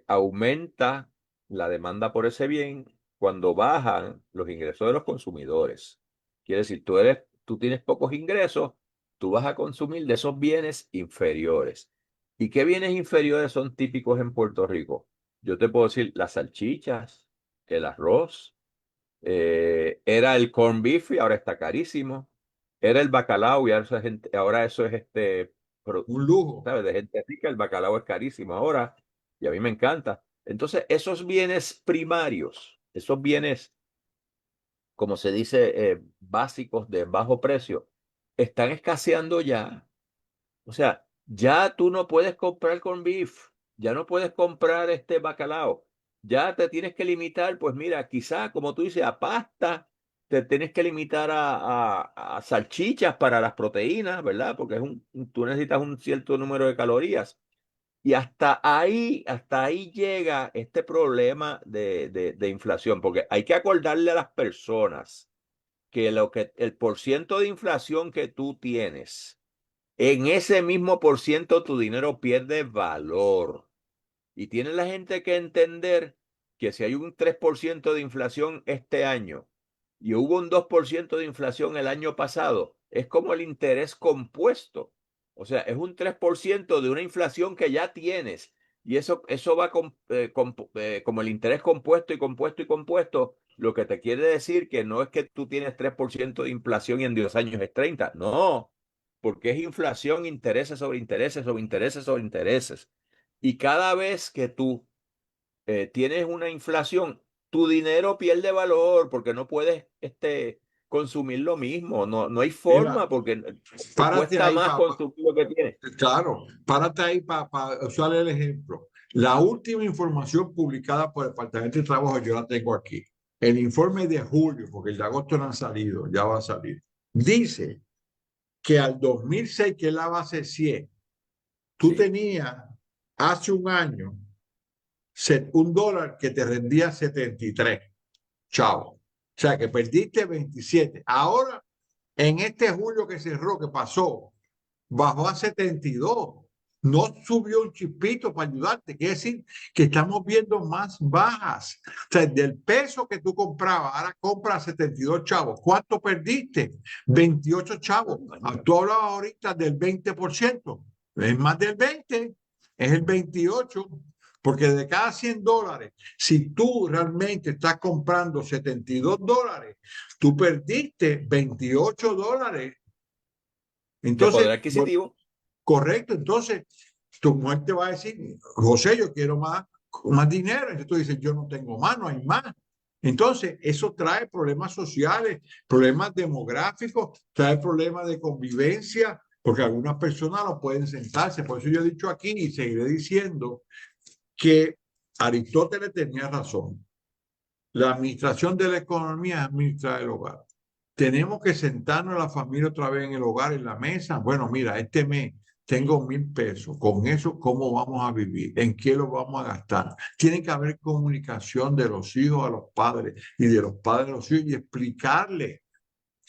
aumenta la demanda por ese bien cuando bajan los ingresos de los consumidores. Quiere decir, tú tienes pocos ingresos, tú vas a consumir de esos bienes inferiores. ¿Y qué bienes inferiores son típicos en Puerto Rico? Yo te puedo decir las salchichas, el arroz, era el corn beef y ahora está carísimo. Era el bacalao y ahora eso es
Un lujo.
¿sabes? De gente rica, el bacalao es carísimo ahora y a mí me encanta. Entonces, esos bienes primarios, esos bienes, como se dice, básicos de bajo precio, están escaseando ya. O sea, ya tú no puedes comprar corn beef, ya no puedes comprar este bacalao. ya te tienes que limitar, pues mira, quizá, como tú dices, a pasta, te tienes que limitar a salchichas para las proteínas, ¿verdad? Porque tú necesitas un cierto número de calorías. Y hasta ahí llega este problema de inflación, porque hay que acordarle a las personas que el porciento de inflación que tú tienes, en ese mismo porciento tu dinero pierde valor. Y tiene la gente que entender que si hay un 3% de inflación este año y hubo un 2% de inflación el año pasado, es como el interés compuesto. O sea, es un 3% de una inflación que ya tienes. Y eso va como el interés compuesto y compuesto y compuesto, lo que te quiere decir que no es que tú tienes 3% de inflación y en 2 años es 30. No, porque es inflación, intereses sobre intereses sobre intereses sobre intereses. Y cada vez que tú tienes una inflación, tu dinero pierde valor porque no puedes consumir lo mismo. No hay
Mira,
forma porque te
párate
cuesta
ahí,
más consumir lo que tienes.
claro, párate ahí para usar el ejemplo. La última información publicada por el Departamento de Trabajo, yo la tengo aquí. El informe de julio, porque el de agosto no ha salido, ya va a salir. Dice que al 2006, que es la base 100, tú
Sí.
tenías hace un año $1 que te rendía 73, chavo. O sea que perdiste 27. Ahora, en este julio que cerró, que pasó, bajó a 72. No subió un chispito para ayudarte. Quiere decir que estamos viendo más bajas. O sea, del peso que tú comprabas, ahora compras 72 chavos. ¿Cuánto perdiste? 28 chavos. Tú hablabas ahorita del 20%. Es más del 20, es el 28. Porque de cada $100, si tú realmente estás comprando $72, tú perdiste $28.
De poder
Entonces,
adquisitivo.
correcto, entonces tu mujer te va a decir, José, yo quiero más dinero. Entonces tú dices, yo no tengo más, no hay más. Entonces, eso trae problemas sociales, problemas demográficos, trae problemas de convivencia, porque algunas personas no pueden sentarse. Por eso yo he dicho aquí y seguiré diciendo que Aristóteles tenía razón. La administración de la economía es administrar el hogar. Tenemos que sentarnos a la familia otra vez en el hogar, en la mesa. Bueno, mira, este mes tengo $1,000. Con eso, ¿cómo vamos a vivir? ¿En qué lo vamos a gastar? Tiene que haber comunicación de los hijos a los padres y de los padres a los hijos y explicarles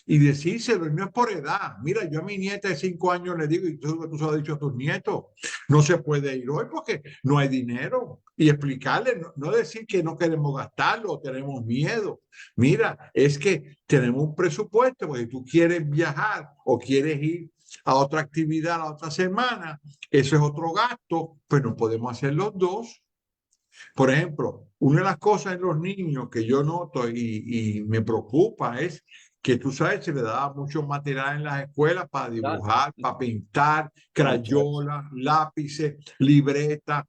y decírselo, y no es por edad. Mira, yo a mi nieta de 5 años le digo, y tú se lo has dicho a tus nietos, no se puede ir hoy porque no hay dinero. Y explicarle, no decir que no queremos gastarlo o tenemos miedo. Mira, es que tenemos un presupuesto, porque si tú quieres viajar o quieres ir a otra actividad la otra semana, eso es otro gasto, pues no podemos hacer los dos. Por ejemplo, una de las cosas en los niños que yo noto y me preocupa es que tú sabes, se le daba mucho material en las escuelas para dibujar, para pintar,
Muchachos.
crayolas, lápices, libretas,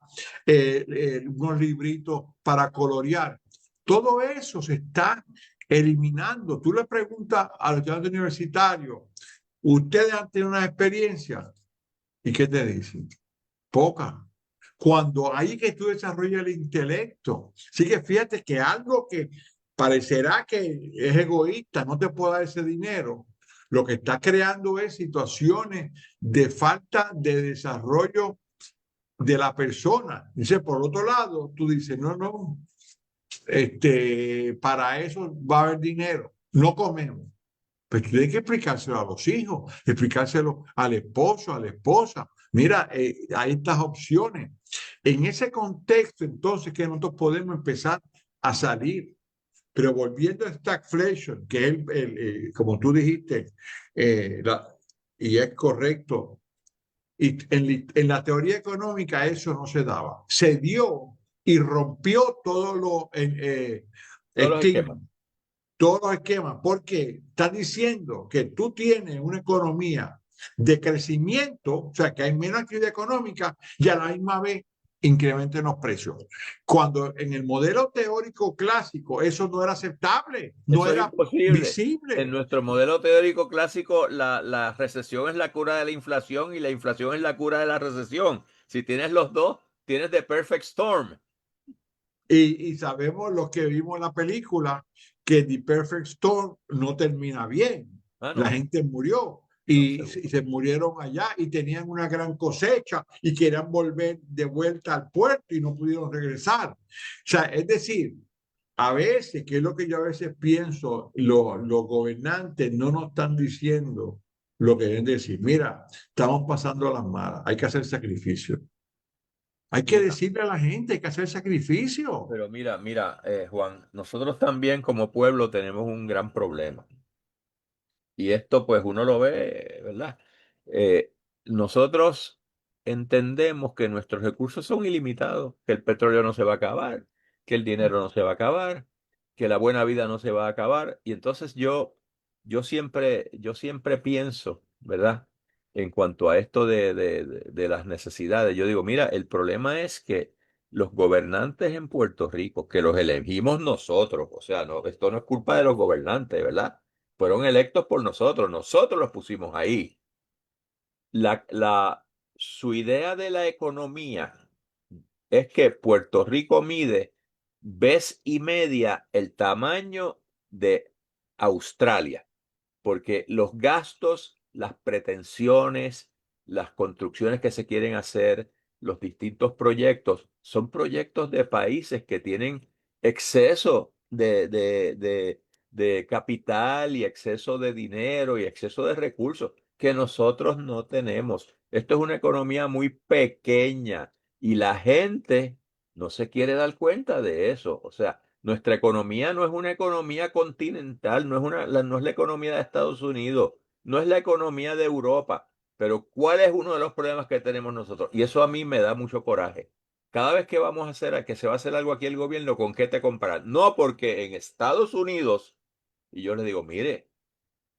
unos libritos para colorear. Todo eso se está eliminando. Tú le preguntas a los estudiantes universitarios, ¿ustedes han tenido una experiencia? ¿Y qué te dicen? Poca. Cuando hay que tú desarrollas el intelecto. Así que fíjate que algo que parecerá que es egoísta, no te puedo dar ese dinero, lo que está creando es situaciones de falta de desarrollo de la persona. Dice, por otro lado, tú dices, no, para eso va a haber dinero. No comemos. Pues tienes que explicárselo a los hijos, explicárselo al esposo, a la esposa. Mira, hay estas opciones. En ese contexto, entonces, que nosotros podemos empezar a salir. Pero volviendo a stagflation, que es, como tú dijiste, y es correcto, y en la teoría económica eso no se daba. Se dio y rompió todos los
Todos los
estigmas,
esquemas.
todos los esquemas, porque está diciendo que tú tienes una economía de crecimiento, o sea, que hay menos actividad económica y a la misma vez incrementen los precios. Cuando en el modelo teórico clásico eso no era aceptable, no
Eso es
era
imposible. En
visible.
nuestro modelo teórico clásico, la recesión es la cura de la inflación y la inflación es la cura de la recesión. Si tienes los dos, tienes the perfect storm.
Y sabemos los que vimos la película que The Perfect Storm no termina bien.
Ah,
La
no,
gente murió
no,
y
seguro.
se murieron allá y tenían una gran cosecha y querían volver de vuelta al puerto y no pudieron regresar. O sea, es decir, a veces, que es lo que yo a veces pienso, los gobernantes no nos están diciendo lo que deben decir. Mira, estamos pasando las malas, hay que hacer sacrificio. Hay que
Mira,
decirle a la gente, hay que hacer sacrificio.
pero mira, Juan, nosotros también como pueblo tenemos un gran problema. Y esto pues uno lo ve, ¿verdad? Eh, Nosotros entendemos que nuestros recursos son ilimitados, que el petróleo no se va a acabar, que el dinero no se va a acabar, que la buena vida no se va a acabar. Y entonces yo siempre pienso, ¿verdad? En cuanto a esto de las necesidades, yo digo, mira, el problema es que los gobernantes en Puerto Rico, que los elegimos nosotros, o sea, no, esto no es culpa de los gobernantes, ¿verdad? Fueron electos por nosotros los pusimos ahí. Su idea de la economía es que Puerto Rico mide vez y media el tamaño de Australia, porque los gastos, las pretensiones, las construcciones que se quieren hacer, los distintos proyectos, son proyectos de países que tienen exceso de capital y exceso de dinero y exceso de recursos que nosotros no tenemos. Esto es una economía muy pequeña y la gente no se quiere dar cuenta de eso. O sea, nuestra economía no es una economía continental, no es la economía de Estados Unidos, no es la economía de Europa. Pero ¿cuál es uno de los problemas que tenemos nosotros? Y eso a mí me da mucho coraje. Cada vez que vamos a hacer, que se va a hacer algo aquí el gobierno, ¿con qué te comparan? No, porque en Estados Unidos, y yo le digo, mire,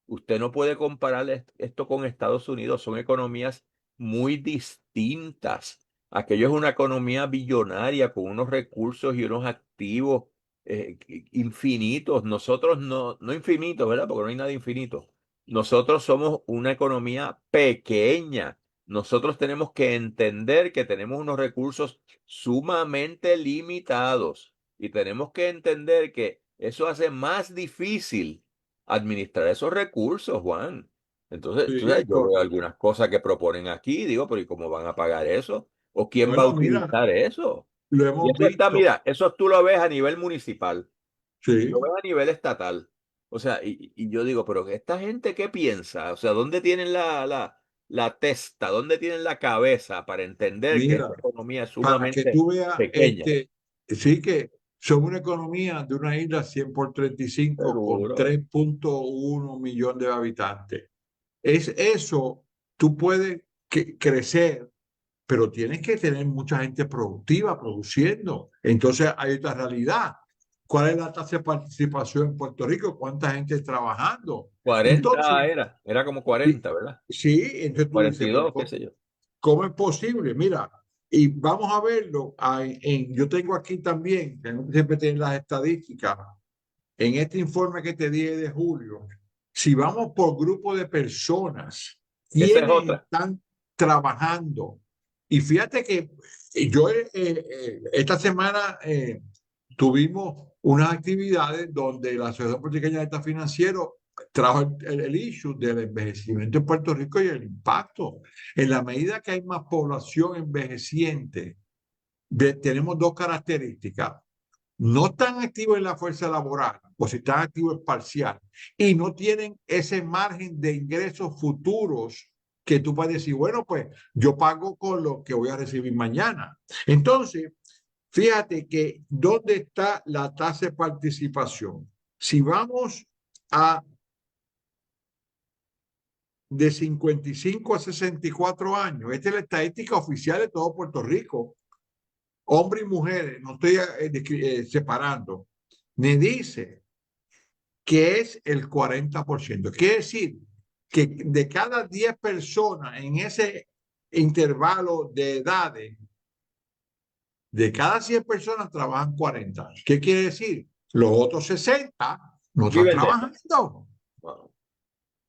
usted no puede comparar esto con Estados Unidos, son economías muy distintas. Aquello es una economía billonaria con unos recursos y unos activos infinitos. Nosotros no, no infinitos, ¿verdad? Porque no hay nada infinito. Nosotros somos una economía pequeña. Nosotros tenemos que entender que tenemos unos recursos sumamente limitados y tenemos que entender que eso hace más difícil administrar esos recursos, Juan. Entonces, tú sabes,
Sí,
yo veo algunas cosas que proponen aquí, digo, pero ¿y cómo van a pagar eso? ¿O quién va a
bueno, mira,
utilizar eso?
lo
Y
hemos
eso está,
visto.
mira, eso tú lo ves a nivel municipal y lo
Sí,
ves a nivel estatal. O sea, y yo digo, pero ¿esta gente qué piensa? O sea, ¿dónde tienen la testa? ¿Dónde tienen la cabeza para entender que esta
mira,
economía es
para que
sumamente
tú veas,
pequeña?
sí que son una economía de una isla 100 por 35 con
Seguro.
3,1 millones de habitantes. Es eso, tú puedes crecer, pero tienes que tener mucha gente productiva produciendo. Entonces hay otra realidad. ¿Cuál es la tasa de participación en Puerto Rico? ¿Cuánta gente está trabajando? Entonces,
40 era como
sí,
40, ¿verdad?
sí, entonces tú dices, pero
42, qué sé yo.
¿cómo es posible? Mira, y vamos a verlo. Yo tengo aquí también, tengo que siempre tener las estadísticas, en este informe que te di de julio, si vamos por grupo de personas,
Esa es
¿quiénes
otra.
están trabajando? Y fíjate que esta semana tuvimos unas actividades donde la Asociación Puertorriqueña de Estados Financieros trajo el issue del envejecimiento en Puerto Rico y el impacto. En la medida que hay más población envejeciente, tenemos dos características. No están activos en la fuerza laboral, o si están activos es parcial, y no tienen ese margen de ingresos futuros que tú puedes decir, bueno, pues yo pago con lo que voy a recibir mañana. Entonces, fíjate que ¿dónde está la tasa de participación? Si vamos a de 55 a 64 años, esta es la estadística oficial de todo Puerto Rico, hombres y mujeres, no estoy separando, me dice que es el 40%. Quiere decir que de cada 10 personas en ese intervalo de edades, de cada 100 personas trabajan 40. ¿Qué quiere decir? Los otros 60 no están
Viven de eso.
trabajando.
Wow.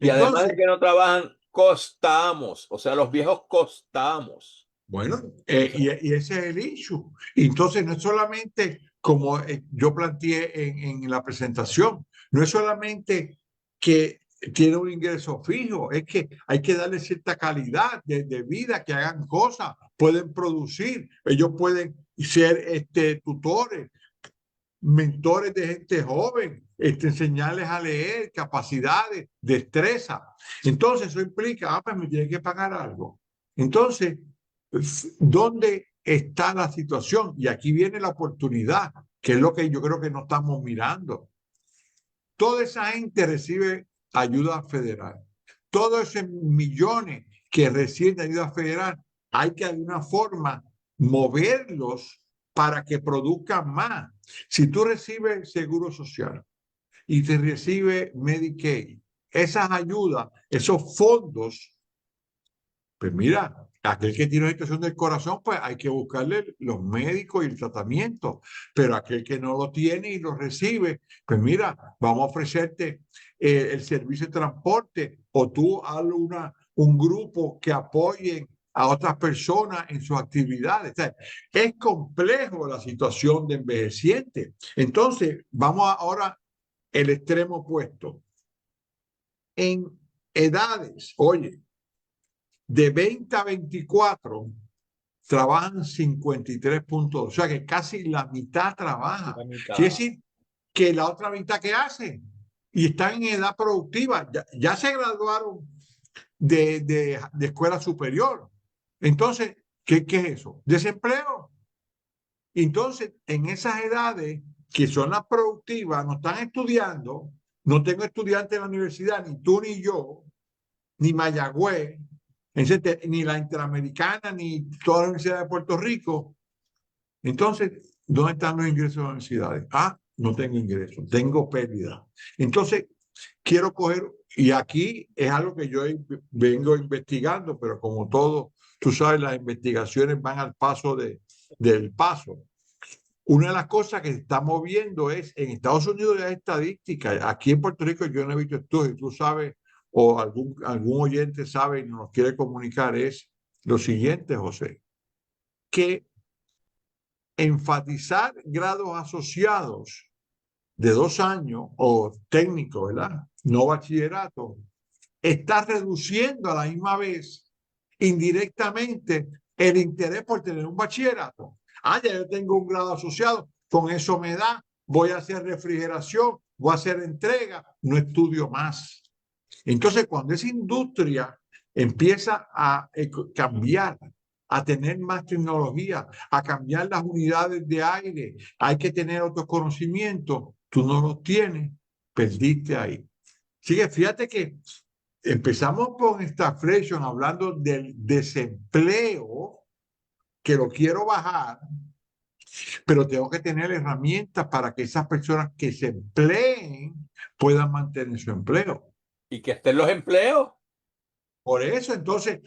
Y además de
Entonces,
que no trabajan, costamos. O sea, los viejos costamos.
bueno,
O sea,
y ese es el issue. Entonces, no es solamente como yo planteé en la presentación. No es solamente que tiene un ingreso fijo, es que hay que darle cierta calidad de vida, que hagan cosas, pueden producir, ellos pueden ser tutores, mentores de gente joven, enseñarles a leer, capacidades, destreza. Entonces eso implica, pues me tiene que pagar algo. Entonces, ¿dónde está la situación? Y aquí viene la oportunidad, que es lo que yo creo que no estamos mirando. Toda esa gente recibe ayuda federal. Todos esos millones que reciben ayuda federal, hay que de alguna forma moverlos para que produzcan más. Si tú recibes seguro social y te recibe Medicaid, esas ayudas, esos fondos, pues mira, aquel que tiene una situación del corazón, pues hay que buscarle los médicos y el tratamiento, pero aquel que no lo tiene y lo recibe, pues mira, vamos a ofrecerte el servicio de transporte o tú haz un grupo que apoyen a otras personas en sus actividades. O sea, es complejo la situación de envejeciente. Entonces, vamos ahora el extremo opuesto. En edades, oye, de 20 a 24 trabajan 53 puntos, o sea que casi la mitad trabaja.
La mitad.
Quiere decir que la otra mitad que hacen y están en edad productiva, ya se graduaron de escuela superior. Entonces, ¿qué es eso? Desempleo. Entonces, en esas edades que son las productivas, no están estudiando, no tengo estudiantes en la universidad, ni tú ni yo, ni Mayagüez, ni la Interamericana, ni toda la Universidad de Puerto Rico. Entonces, ¿dónde están los ingresos de las universidades? Ah, no tengo ingresos, tengo pérdida. Entonces, quiero coger, y aquí es algo que yo vengo investigando, pero como todo, tú sabes, las investigaciones van al paso del paso. Una de las cosas que se está moviendo es, en Estados Unidos hay estadísticas, aquí en Puerto Rico yo no he visto estudios, tú sabes, o algún oyente sabe y nos quiere comunicar, es lo siguiente, José, que enfatizar grados asociados de 2 años o técnico, ¿verdad? No bachillerato, está reduciendo a la misma vez indirectamente el interés por tener un bachillerato. Ah, ya yo tengo un grado asociado, con eso me da, voy a hacer refrigeración, voy a hacer entrega, no estudio más. Entonces, cuando esa industria empieza a cambiar, a tener más tecnología, a cambiar las unidades de aire, hay que tener otros conocimientos, tú no los tienes, perdiste ahí. Así que fíjate que empezamos con stagflation hablando del desempleo, que lo quiero bajar, pero tengo que tener herramientas para que esas personas que se empleen puedan mantener su empleo.
Y que estén los empleos.
Por eso, entonces,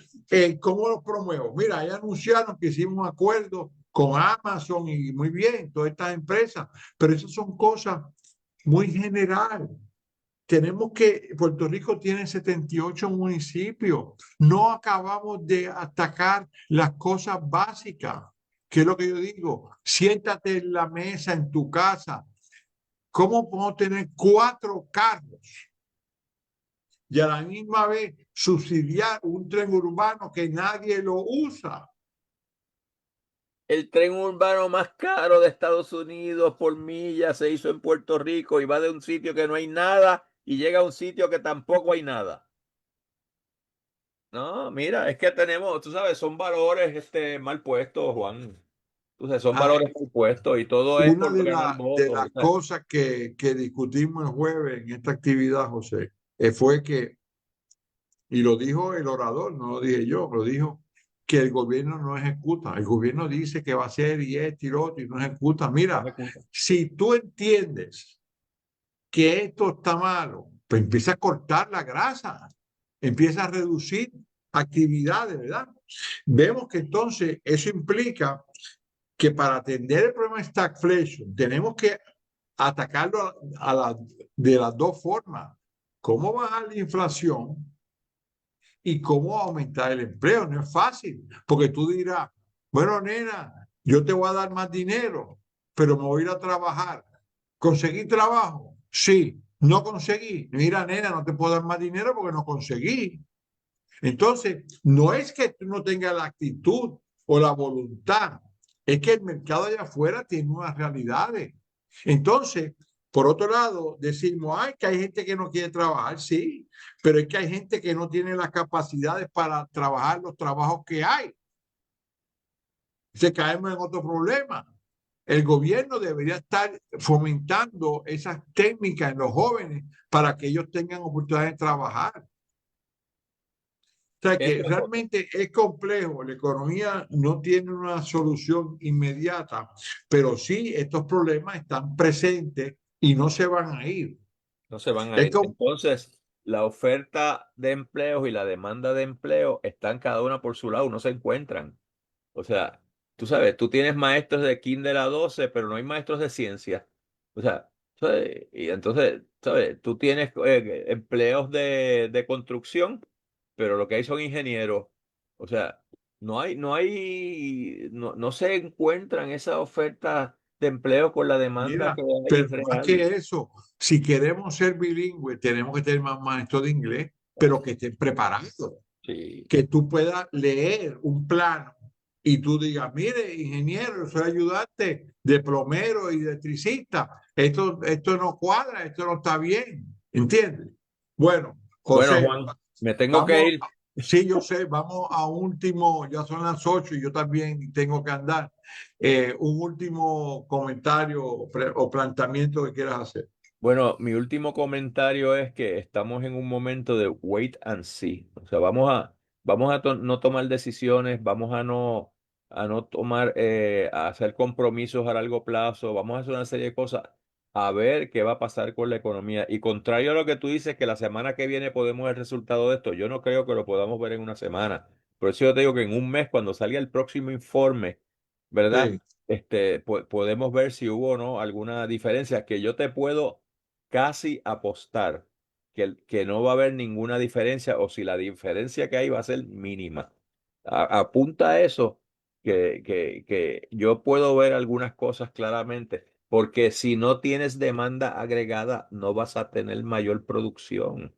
¿cómo lo promuevo? Mira, ya anunciaron que hicimos un acuerdo con Amazon y muy bien, todas estas empresas, pero esas son cosas muy generales. Tenemos que, Puerto Rico tiene 78 municipios, no acabamos de atacar las cosas básicas, que es lo que yo digo, siéntate en la mesa en tu casa. ¿Cómo podemos tener 4 carros y a la misma vez subsidiar un tren urbano que nadie lo usa?
El tren urbano más caro de Estados Unidos por milla se hizo en Puerto Rico y va de un sitio que no hay nada y llega a un sitio que tampoco hay nada. No, mira, es que tenemos, tú sabes, son valores mal puestos, Juan. Entonces, son valores mal puestos y todo es
Una
por ganar
de
votos.
las cosas que discutimos el jueves en esta actividad, José, fue que, y lo dijo el orador, no lo dije yo, lo dijo, que el gobierno no ejecuta. El gobierno dice que va a hacer y esto y lo otro y no ejecuta. Mira, si tú entiendes que esto está malo, pues empieza a cortar la grasa, empieza a reducir actividades, ¿verdad? Vemos que entonces eso implica que para atender el problema de stagflation tenemos que atacarlo de las dos formas. ¿Cómo bajar la inflación y cómo aumentar el empleo? No es fácil, porque tú dirás, bueno, nena, yo te voy a dar más dinero, pero me voy a ir a trabajar. ¿Conseguí trabajo? Sí. ¿No conseguí? Mira, nena, no te puedo dar más dinero porque no conseguí. Entonces, no es que tú no tengas la actitud o la voluntad, es que el mercado allá afuera tiene unas realidades. Entonces, por otro lado, decimos, ay, que hay gente que no quiere trabajar, sí, pero es que hay gente que no tiene las capacidades para trabajar los trabajos que hay. Se caemos en otro problema. El gobierno debería estar fomentando esas técnicas en los jóvenes para que ellos tengan oportunidad de trabajar. O sea que
Eso,
realmente es complejo, la economía no tiene una solución inmediata, pero sí estos problemas están presentes y no se van a ir.
no se van a
Es
ir.
como,
Entonces, la oferta de empleos y la demanda de empleo están cada una por su lado, no se encuentran. O sea, tú sabes, tú tienes maestros de kinder a 12, pero no hay maestros de ciencia. O sea, ¿sabes? Y entonces, ¿sabes? Tú tienes empleos de construcción, pero lo que hay son ingenieros. O sea, no se encuentran esas ofertas de empleo con la demanda
mira,
que hay
pero más que
real.
eso, si queremos ser bilingües, tenemos que tener más maestros de inglés, pero que estén preparados.
Sí.
Que tú puedas leer un plano y tú digas, mire, ingeniero, yo soy ayudante de plomero y de electricista, esto no cuadra, esto no está bien, ¿entiendes? Bueno,
Bueno,
José,
Juan, me tengo que
vamos,
ir.
sí, yo sé, vamos a último, ya son las 8 y yo también tengo que andar. Un último comentario o planteamiento que quieras hacer.
Bueno, mi último comentario es que estamos en un momento de wait and see. O sea, no tomar decisiones, a no tomar, a hacer compromisos a largo plazo, vamos a hacer una serie de cosas a ver qué va a pasar con la economía. Y contrario a lo que tú dices, que la semana que viene podemos ver el resultado de esto, yo no creo que lo podamos ver en una semana. Por eso yo te digo que en un mes, cuando salga el próximo informe, ¿verdad?
Sí.
Podemos ver si hubo o no alguna diferencia, que yo te puedo casi apostar que no va a haber ninguna diferencia o si la diferencia que hay va a ser mínima. Apunta a eso, que yo puedo ver algunas cosas claramente, porque si no tienes demanda agregada, no vas a tener mayor producción.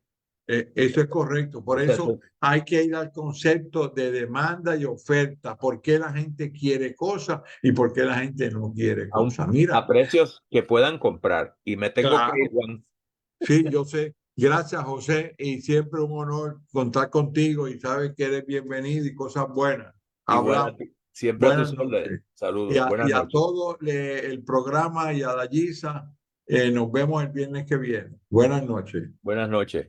Eso es correcto. Por
O sea,
eso hay que ir al concepto de demanda y oferta. ¿Por qué la gente quiere cosas y por qué la gente no quiere cosas?
a
Mira,
precios que puedan comprar. Y me tengo que ir,
claro,
Juan.
sí, yo sé. Gracias, José, y siempre un honor contar contigo y sabes que eres bienvenido y cosas buenas.
Igual a
Hablamos.
ti. Siempre a
Buenas
tus órdenes.
noches.
Saludos. Buenas
Y a
noches.
todo el programa y a Dayisa, nos vemos el viernes que viene. Buenas noches.
Buenas noches.